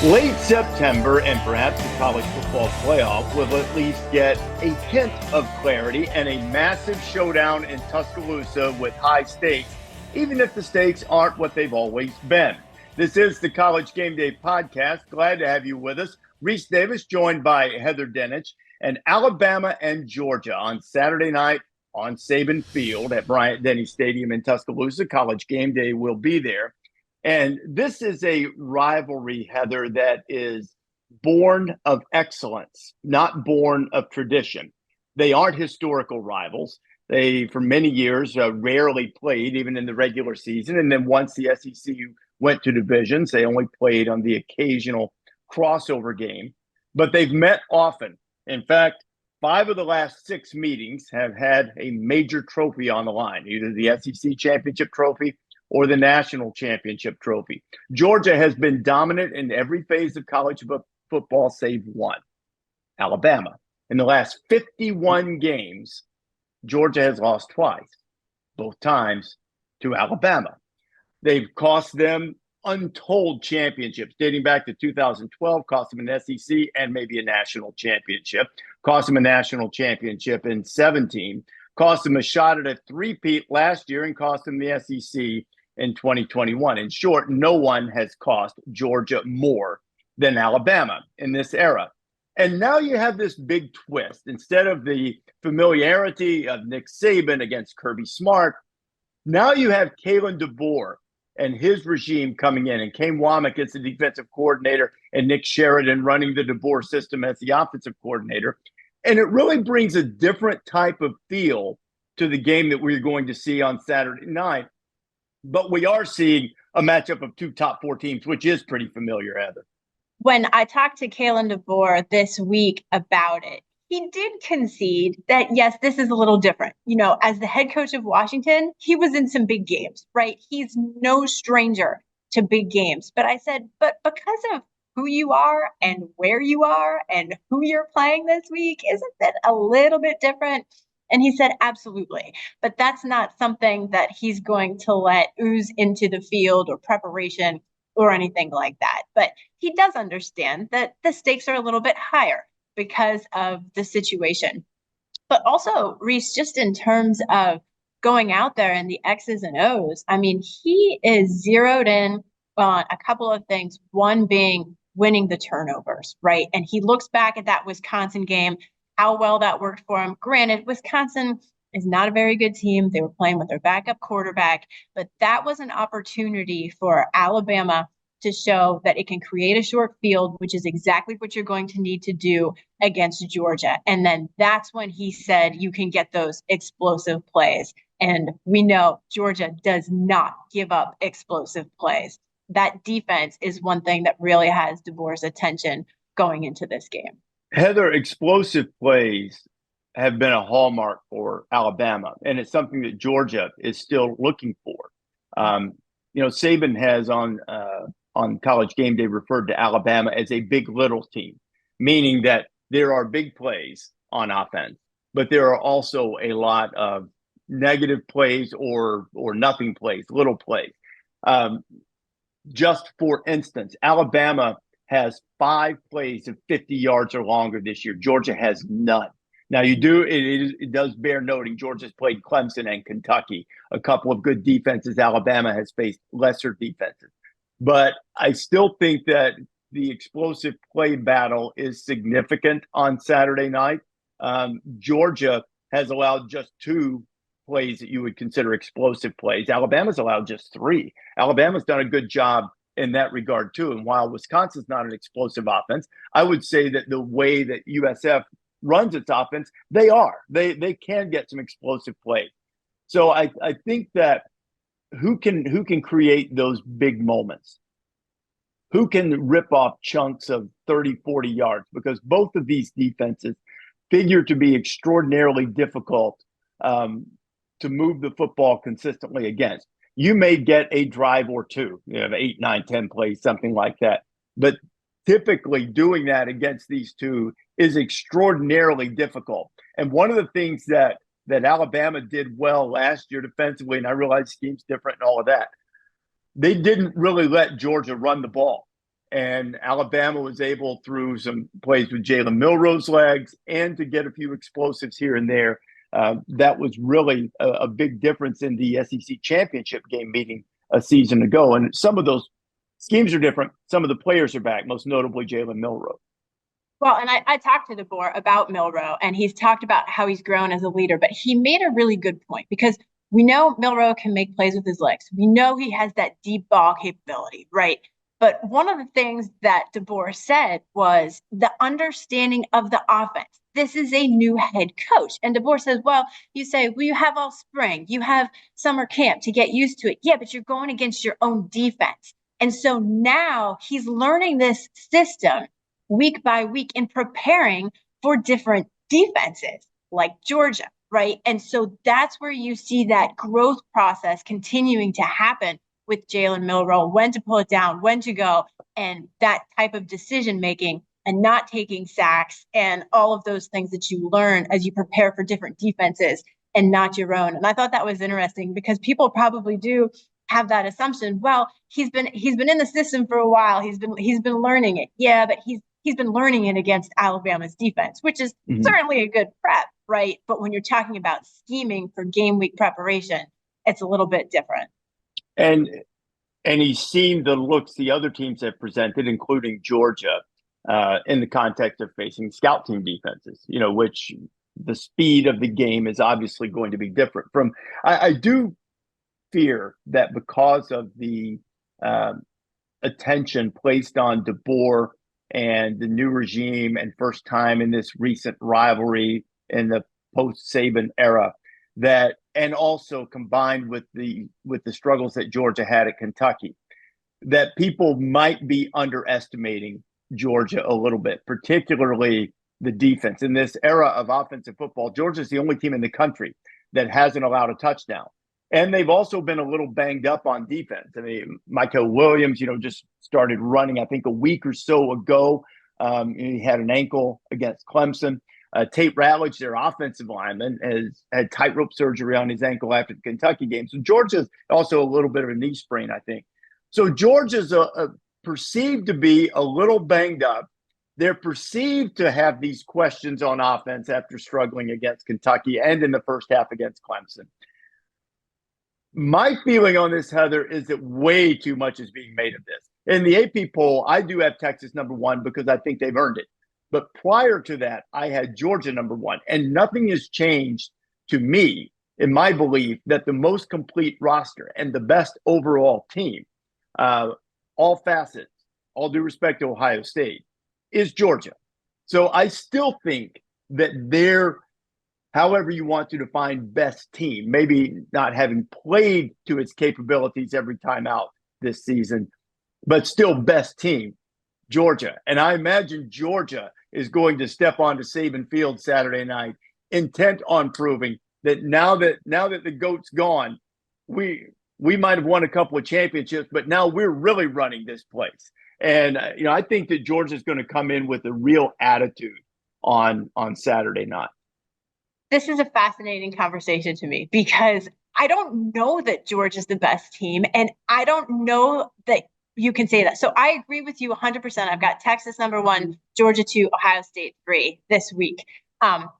Late September and perhaps the college football playoff will at least get a hint of clarity and a massive showdown in Tuscaloosa with high stakes, even if the stakes aren't what they've always been. This is the College Game Day podcast. Glad to have you with us. Rece Davis joined by Heather Dinich, and Alabama and Georgia on Saturday night on Saban Field at Bryant-Denny Stadium in Tuscaloosa. College Game Day will be there. And this is a rivalry, Heather, that is born of excellence, not born of tradition. They aren't historical rivals. They, for many years, rarely played, even in the regular season. And then once the SEC went to divisions, they only played on the occasional crossover game. But they've met often. In fact, 5 of the last 6 meetings have had a major trophy on the line, either the SEC championship trophy or the national championship trophy. Georgia has been dominant in every phase of college football save one, Alabama. In the last 51 games, Georgia has lost twice, both times to Alabama. They've cost them untold championships dating back to 2012, cost them an SEC and maybe a national championship, cost them a national championship in 17, cost them a shot at a three-peat last year, and cost them the SEC in 2021. In short, no one has cost Georgia more than Alabama in this era. And now you have this big twist. Instead of the familiarity of Nick Saban against Kirby Smart, now you have Kalen DeBoer and his regime coming in, and Kane Womack as the defensive coordinator and Nick Sheridan running the DeBoer system as the offensive coordinator. And it really brings a different type of feel to the game that we're going to see on Saturday night. But we are seeing a matchup of 2 top 4 teams, which is pretty familiar, Heather. When I talked to Kalen DeBoer this week about it, he did concede that, yes, this is a little different. You know, as the head coach of Washington, he was in some big games, right? He's no stranger to big games. But I said, but because of who you are and where you are and who you're playing this week, isn't that a little bit different? And he said, absolutely. But that's not something that he's going to let ooze into the field or preparation or anything like that. But he does understand that the stakes are a little bit higher because of the situation. But also, Rece, just in terms of going out there and the X's and O's, I mean, he is zeroed in on a couple of things, one being winning the turnovers, right? And he looks back at that Wisconsin game, how well that worked for him. Granted, Wisconsin is not a very good team. They were playing with their backup quarterback, but that was an opportunity for Alabama to show that it can create a short field, which is exactly what you're going to need to do against Georgia. And then that's when he said you can get those explosive plays. And we know Georgia does not give up explosive plays. That defense is one thing that really has DeBoer's attention going into this game. Heather, explosive plays have been a hallmark for Alabama, and it's something that Georgia is still looking for. Saban has on College Game Day referred to Alabama as a big little team, meaning that there are big plays on offense, but there are also a lot of negative plays or nothing plays, little plays. Just for instance, Alabama has 5 plays of 50 yards or longer this year. Georgia has none. Now, it does bear noting Georgia's played Clemson and Kentucky, a couple of good defenses. Alabama has faced lesser defenses. But I still think that the explosive play battle is significant on Saturday night. Georgia has allowed just 2 plays that you would consider explosive plays. Alabama's allowed just 3. Alabama's done a good job in that regard, too. And while Wisconsin's not an explosive offense, I would say that the way that USF runs its offense, they are. They can get some explosive plays. So I think that who can create those big moments? Who can rip off chunks of 30, 40 yards? Because both of these defenses figure to be extraordinarily difficult to move the football consistently against. You may get a drive or 2, 8, 9, 10 plays, something like that. But typically doing that against these two is extraordinarily difficult. And one of the things that Alabama did well last year defensively, and I realize scheme's different and all of that, they didn't really let Georgia run the ball. And Alabama was able, through some plays with Jalen Milroe's legs and to get a few explosives here and there. That was really a big difference in the SEC championship game meeting a season ago. And some of those schemes are different. Some of the players are back, most notably Jalen Milroe. Well, and I talked to DeBoer about Milroe, and he's talked about how he's grown as a leader, but he made a really good point because we know Milroe can make plays with his legs. We know he has that deep ball capability, right? But one of the things that DeBoer said was the understanding of the offense. This is a new head coach. And DeBoer says, well, you say, well, you have all spring, you have summer camp to get used to it. Yeah, but you're going against your own defense. And so now he's learning this system week by week in preparing for different defenses like Georgia, right? And so that's where you see that growth process continuing to happen with Jalen Milroe, when to pull it down, when to go, and that type of decision making and not taking sacks and all of those things that you learn as you prepare for different defenses and not your own. And I thought that was interesting because people probably do have that assumption. Well, he's been in the system for a while. He's been learning it. Yeah, but he's been learning it against Alabama's defense, which is certainly a good prep, right? But when you're talking about scheming for game week preparation, it's a little bit different. And he's seen the looks the other teams have presented, including Georgia, in the context of facing scout team defenses, which the speed of the game is obviously going to be different from. I do fear that because of the attention placed on DeBoer and the new regime and first time in this recent rivalry in the post-Saban era, that, and also combined with the struggles that Georgia had at Kentucky, that people might be underestimating Georgia a little bit, particularly the defense. In this era of offensive football, Georgia's the only team in the country that hasn't allowed a touchdown. And they've also been a little banged up on defense. I mean, Michael Williams, just started running, I think, a week or so ago. He had an ankle against Clemson. Tate Ratledge, their offensive lineman, has had tightrope surgery on his ankle after the Kentucky game. So Georgia's also a little bit of a knee sprain, I think. So Georgia's perceived to be a little banged up. They're perceived to have these questions on offense after struggling against Kentucky and in the first half against Clemson. My feeling on this, Heather, is that way too much is being made of this. In the AP poll, I do have Texas number one because I think they've earned it. But prior to that, I had Georgia number one. And nothing has changed to me, in my belief, that the most complete roster and the best overall team, all facets, all due respect to Ohio State, is Georgia. So I still think that they're, however you want to define best team, maybe not having played to its capabilities every time out this season, but still best team, Georgia. And I imagine Georgia is going to step onto Saban Field Saturday night, intent on proving that now that the GOAT's gone, we might have won a couple of championships, but now we're really running this place. And I think that Georgia's going to come in with a real attitude on Saturday night. This is a fascinating conversation to me because I don't know that Georgia's the best team, and I don't know that you can say that. So I agree with you 100%. I've got Texas number one, Georgia 2, Ohio State 3 this week. But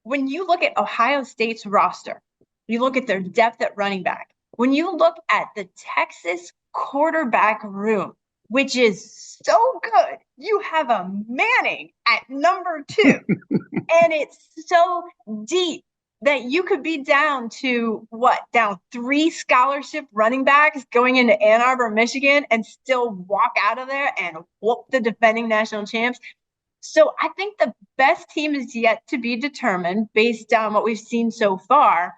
when you look at Ohio State's roster, you look at their depth at running back, when you look at the Texas quarterback room, which is so good, you have a Manning at number 2, and it's so deep that you could be down 3 scholarship running backs going into Ann Arbor, Michigan, and still walk out of there and whoop the defending national champs. So I think the best team is yet to be determined based on what we've seen so far.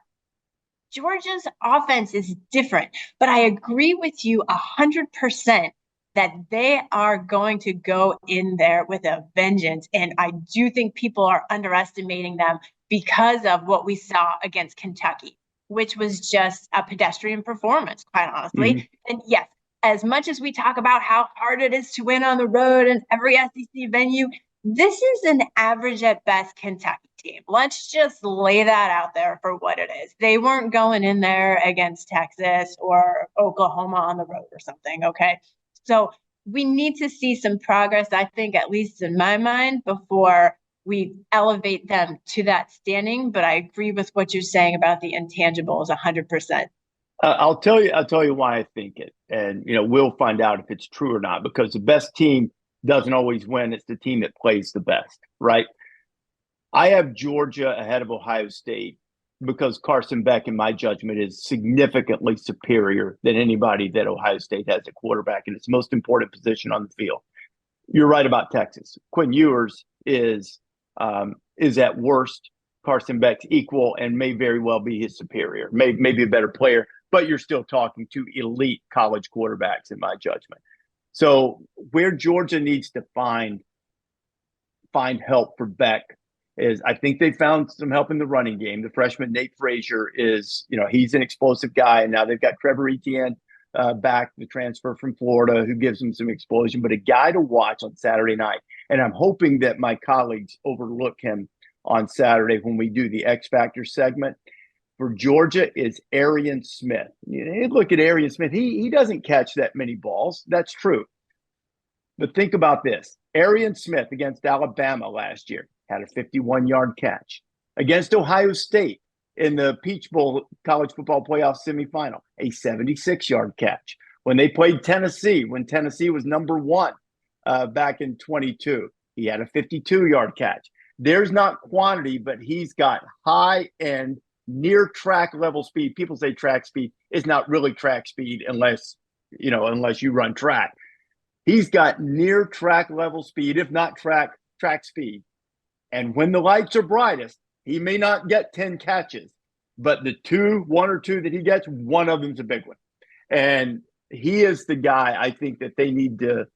Georgia's offense is different, but I agree with you 100% that they are going to go in there with a vengeance. And I do think people are underestimating them because of what we saw against Kentucky, which was just a pedestrian performance, quite honestly. Mm-hmm. And yes, as much as we talk about how hard it is to win on the road in every SEC venue, this is an average at best Kentucky team. Let's just lay that out there for what it is. They weren't going in there against Texas or Oklahoma on the road or something, okay? So we need to see some progress, I think, at least in my mind, before we elevate them to that standing. But I agree with what you're saying about the intangibles 100%. I'll tell you why I think it, and we'll find out if it's true or not. Because the best team doesn't always win; it's the team that plays the best, right? I have Georgia ahead of Ohio State because Carson Beck, in my judgment, is significantly superior than anybody that Ohio State has at quarterback, and it's the most important position on the field. You're right about Texas. Quinn Ewers is at worst Carson Beck's equal and may very well be his superior, maybe a better player, but you're still talking to elite college quarterbacks, in my judgment. So where Georgia needs to find help for Beck is, I think they found some help in the running game. The freshman Nate Frazier is, he's an explosive guy. And now they've got Trevor Etienne back, the transfer from Florida, who gives them some explosion, but a guy to watch on Saturday night. And I'm hoping that my colleagues overlook him on Saturday when we do the X Factor segment. For Georgia is Arian Smith. You look at Arian Smith, he doesn't catch that many balls. That's true. But think about this. Arian Smith against Alabama last year had a 51-yard catch. Against Ohio State in the Peach Bowl college football playoff semifinal, a 76-yard catch. When they played Tennessee, when Tennessee was number one back in 22, he had a 52-yard catch. There's not quantity, but he's got high-end, near-track level speed. People say track speed is not really track speed unless you run track. He's got near track level speed, if not track speed. And when the lights are brightest, he may not get 10 catches, but the one or two that he gets, one of them's a big one. And he is the guy I think that they need to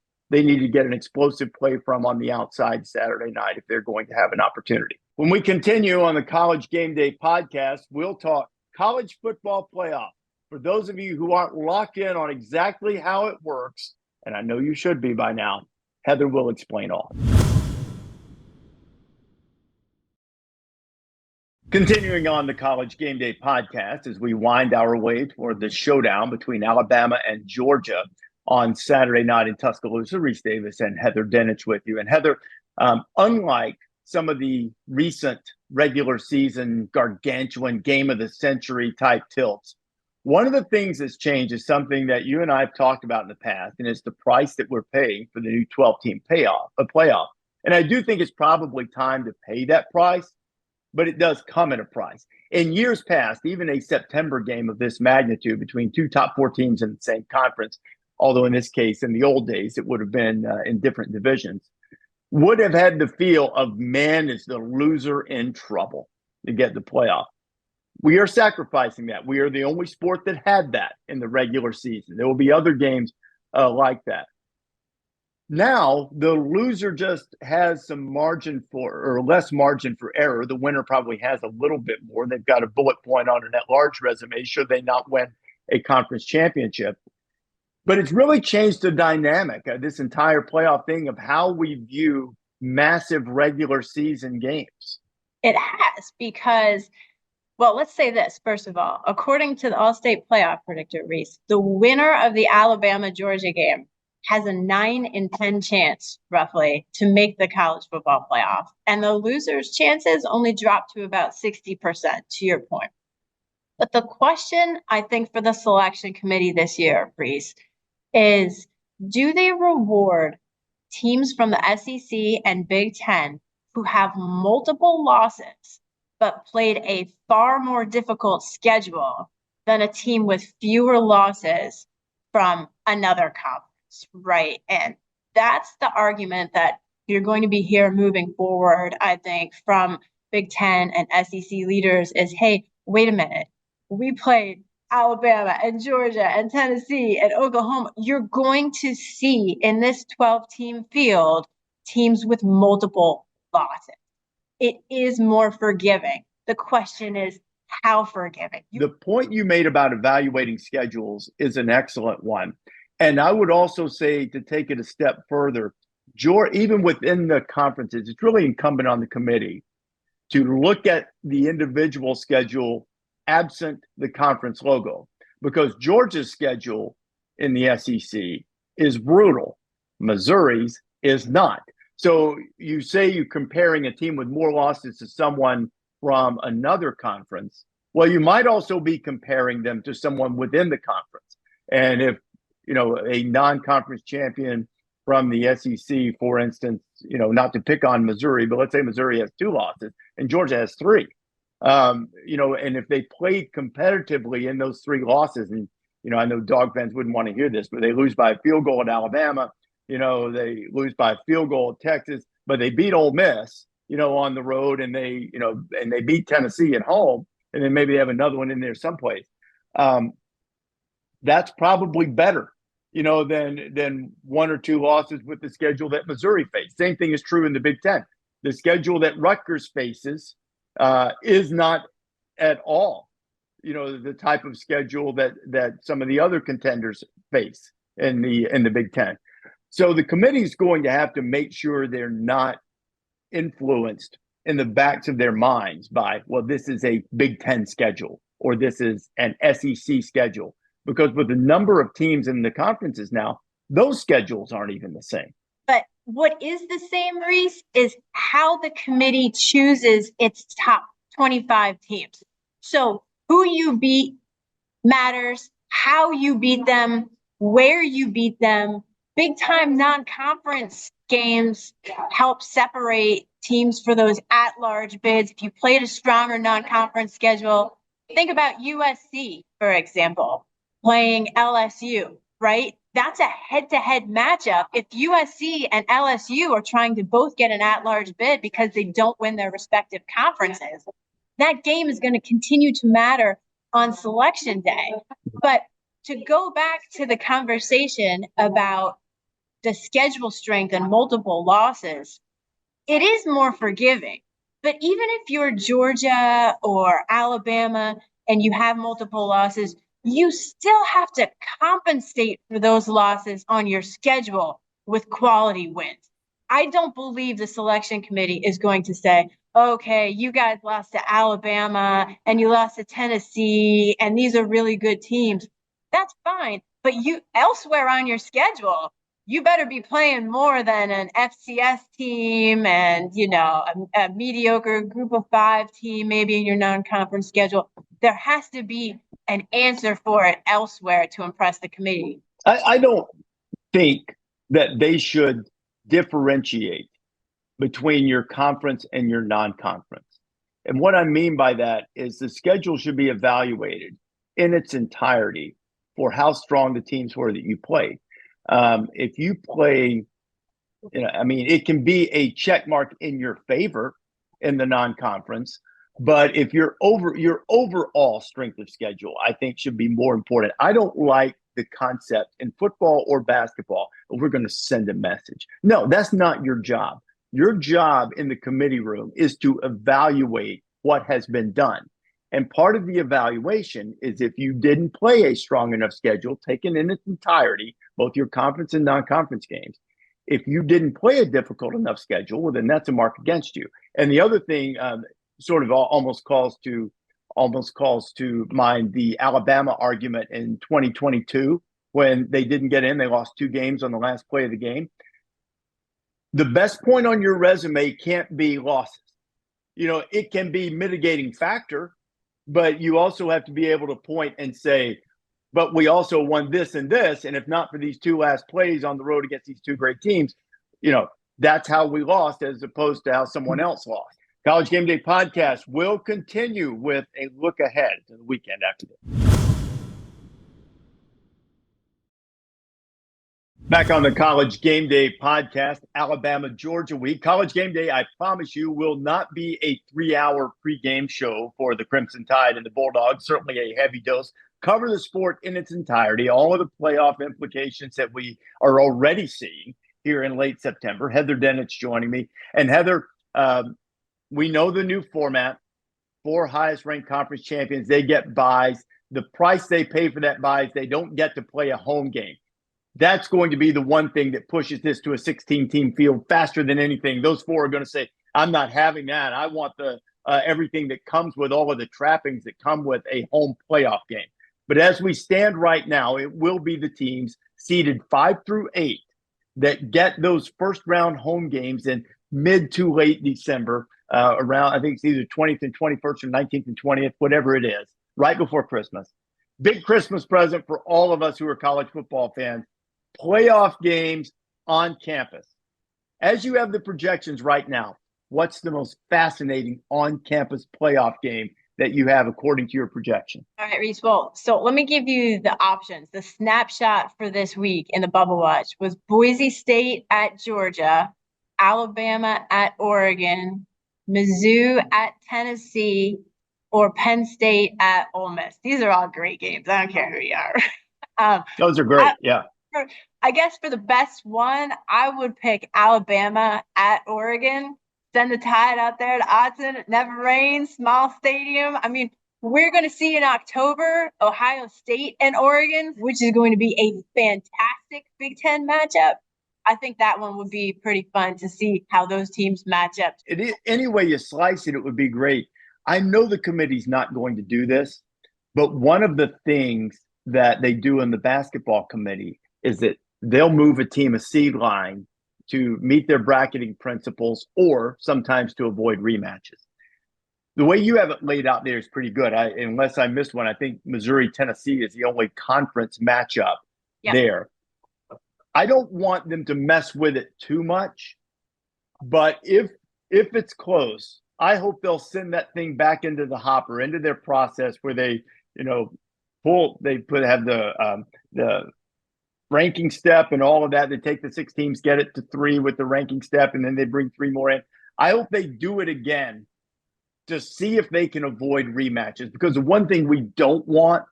get an explosive play from on the outside Saturday night if they're going to have an opportunity. When we continue on the College Game Day podcast, we'll talk college football playoff. For those of you who aren't locked in on exactly how it works, and I know you should be by now, Heather will explain all. Continuing on the College Game Day podcast as we wind our way toward the showdown between Alabama and Georgia on Saturday night in Tuscaloosa. Rece Davis and Heather Dinich with you. And Heather, unlike some of the recent regular season gargantuan game of the century type tilts, one of the things that's changed is something that you and I have talked about in the past, and it's the price that we're paying for the new 12-team playoff. And I do think it's probably time to pay that price, but it does come at a price. In years past, even a September game of this magnitude between two top four teams in the same conference, although in this case, in the old days, it would have been in different divisions, would have had the feel of, man, is the loser in trouble to get the playoff. We are sacrificing that. We are the only sport that had that in the regular season. There will be other games like that. Now, the loser just has some margin or less margin for error. The winner probably has a little bit more. They've got a bullet point on an at-large resume should they not win a conference championship. But it's really changed the dynamic of this entire playoff thing of how we view massive regular season games. It has, because, well, let's say this, first of all. According to the All-State Playoff Predictor, Rece, the winner of the Alabama-Georgia game has a 9 in 10 chance, roughly, to make the college football playoff. And the loser's chances only drop to about 60%, to your point. But the question, I think, for the selection committee this year, Rece, is do they reward teams from the SEC and Big Ten who have multiple losses but played a far more difficult schedule than a team with fewer losses from another conference, right? And that's the argument that you're going to be here moving forward, I think, from Big Ten and SEC leaders is, hey, wait a minute. We played Alabama and Georgia and Tennessee and Oklahoma. You're going to see in this 12-team field teams with multiple losses. It is more forgiving. The question is, how forgiving? The point you made about evaluating schedules is an excellent one. And I would also say, to take it a step further, even within the conferences, it's really incumbent on the committee to look at the individual schedule absent the conference logo, because Georgia's schedule in the SEC is brutal. Missouri's is not. So you say you're comparing a team with more losses to someone from another conference. Well, you might also be comparing them to someone within the conference. And if, a non-conference champion from the SEC, for instance, not to pick on Missouri, but let's say Missouri has 2 losses and Georgia has 3. And if they played competitively in those 3 losses, and, I know dog fans wouldn't want to hear this, but they lose by a field goal at Alabama, they lose by a field goal at Texas, but they beat Ole Miss, on the road, and they beat Tennessee at home, and then maybe they have another one in there someplace. That's probably better, than 1 or 2 losses with the schedule that Missouri faced. Same thing is true in the Big Ten. The schedule that Rutgers faces is not at all, the type of schedule that some of the other contenders face in the Big Ten. So the committee is going to have to make sure they're not influenced in the backs of their minds by, well, this is a Big Ten schedule or this is an SEC schedule. Because with the number of teams in the conferences now, those schedules aren't even the same. But what is the same, Rece, is how the committee chooses its top 25 teams. So who you beat matters, how you beat them, where you beat them. Big time non-conference games help separate teams for those at-large bids. If you played a stronger non-conference schedule, think about USC, for example, playing LSU, right? That's a head-to-head matchup. If USC and LSU are trying to both get an at-large bid because they don't win their respective conferences, that game is going to continue to matter on selection day. But to go back to the conversation about the schedule strength and multiple losses, it is more forgiving. But even if you're Georgia or Alabama and you have multiple losses, you still have to compensate for those losses on your schedule with quality wins. I don't believe the selection committee is going to say, okay, you guys lost to Alabama and you lost to Tennessee, and these are really good teams. That's fine. But you elsewhere on your schedule, you better be playing more than an FCS team and, a mediocre group of 5 team, maybe in your non-conference schedule. There has to be an answer for it elsewhere to impress the committee. I don't think that they should differentiate between your conference and your non-conference. And what I mean by that is the schedule should be evaluated in its entirety for how strong the teams were that you played. If you play, it can be a check mark in your favor in the non-conference, but if your overall strength of schedule, I think, should be more important. I don't like the concept in football or basketball, we're going to send a message. No, that's not your job. Your job in the committee room is to evaluate what has been done. And part of the evaluation is if you didn't play a strong enough schedule, taken in its entirety, both your conference and non-conference games, if you didn't play a difficult enough schedule, well, then that's a mark against you. And the other thing sort of almost calls to mind the Alabama argument in 2022 when they didn't get in. They lost 2 games on the last play of the game. The best point on your resume can't be losses. It can be mitigating factor, but you also have to be able to point and say, but we also won this and this. And if not for these 2 last plays on the road against these 2 great teams, that's how we lost as opposed to how someone else lost. College Game Day podcast will continue with a look ahead to the weekend after this. Back on the College Game Day podcast, Alabama, Georgia week. College Game Day, I promise you, will not be a 3-hour pregame show for the Crimson Tide and the Bulldogs. Certainly a heavy dose. Cover the sport in its entirety, all of the playoff implications that we are already seeing here in late September. Heather Dinich joining me. And Heather, we know the new format. 4 highest-ranked conference champions, they get buys. The price they pay for that buy is they don't get to play a home game. That's going to be the one thing that pushes this to a 16-team field faster than anything. Those 4 are going to say, I'm not having that. I want the everything that comes with all of the trappings that come with a home playoff game. But as we stand right now, it will be the teams seeded 5 through 8 that get those first round home games in mid to late December, around, I think it's either 20th and 21st or 19th and 20th, whatever it is, right before Christmas. Big Christmas present for all of us who are college football fans. Playoff games on campus. As you have the projections right now, what's the most fascinating on-campus playoff game that you have according to your projection? All right, Rece. Well, so let me give you the options. The snapshot for this week in the Bubble Watch was Boise State at Georgia, Alabama at Oregon, Mizzou at Tennessee, or Penn State at Ole Miss. These are all great games. I don't care who you are. Those are great, yeah. I guess for the best one, I would pick Alabama at Oregon. Send the Tide out there to Autzen. It never rains. Small stadium. I mean, we're going to see in October Ohio State and Oregon, which is going to be a fantastic Big Ten matchup. I think that one would be pretty fun to see how those teams match up. Any way you slice it, it would be great. I know the committee's not going to do this, but one of the things that they do in the basketball committee is that they'll move a team a seed line to meet their bracketing principles or sometimes to avoid rematches. The way you have it laid out there is pretty good. Unless I missed one, I think Missouri-Tennessee is the only conference matchup there. I don't want them to mess with it too much, but if it's close, I hope they'll send that thing back into the hopper, into their process where they, have the ranking step and all of that. They take the 6 teams, get it to 3 with the ranking step, and then they bring 3 more in. I hope they do it again to see if they can avoid rematches, because the one thing we don't want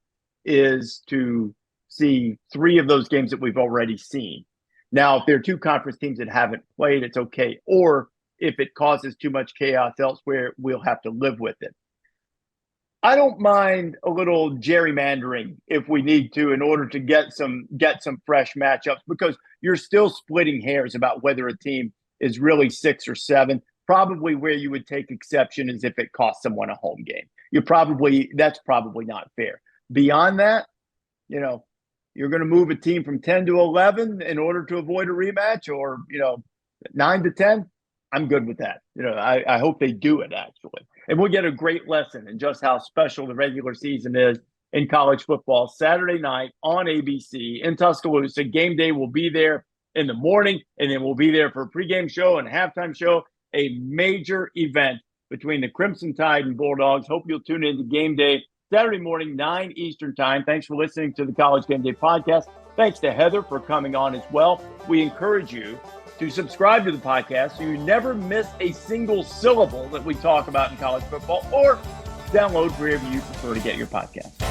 is to see 3 of those games that we've already seen. Now, if there are 2 conference teams that haven't played, it's okay. Or if it causes too much chaos elsewhere, we'll have to live with it. I don't mind a little gerrymandering if we need to in order to get some fresh matchups, because you're still splitting hairs about whether a team is really 6 or 7. Probably where you would take exception is if it costs someone a home game. That's probably not fair. Beyond that, you're going to move a team from 10 to 11 in order to avoid a rematch, or 9 to 10. I'm good with that. I hope they do it, actually. And we'll get a great lesson in just how special the regular season is in college football. Saturday night on ABC in Tuscaloosa. Game Day will be there in the morning, and then we'll be there for a pregame show and a halftime show. A major event between the Crimson Tide and Bulldogs. Hope you'll tune in to Game Day Saturday morning, 9 Eastern time. Thanks for listening to the College Game Day podcast. Thanks to Heather for coming on as well. We encourage you to subscribe to the podcast so you never miss a single syllable that we talk about in college football, or download wherever you prefer to get your podcast.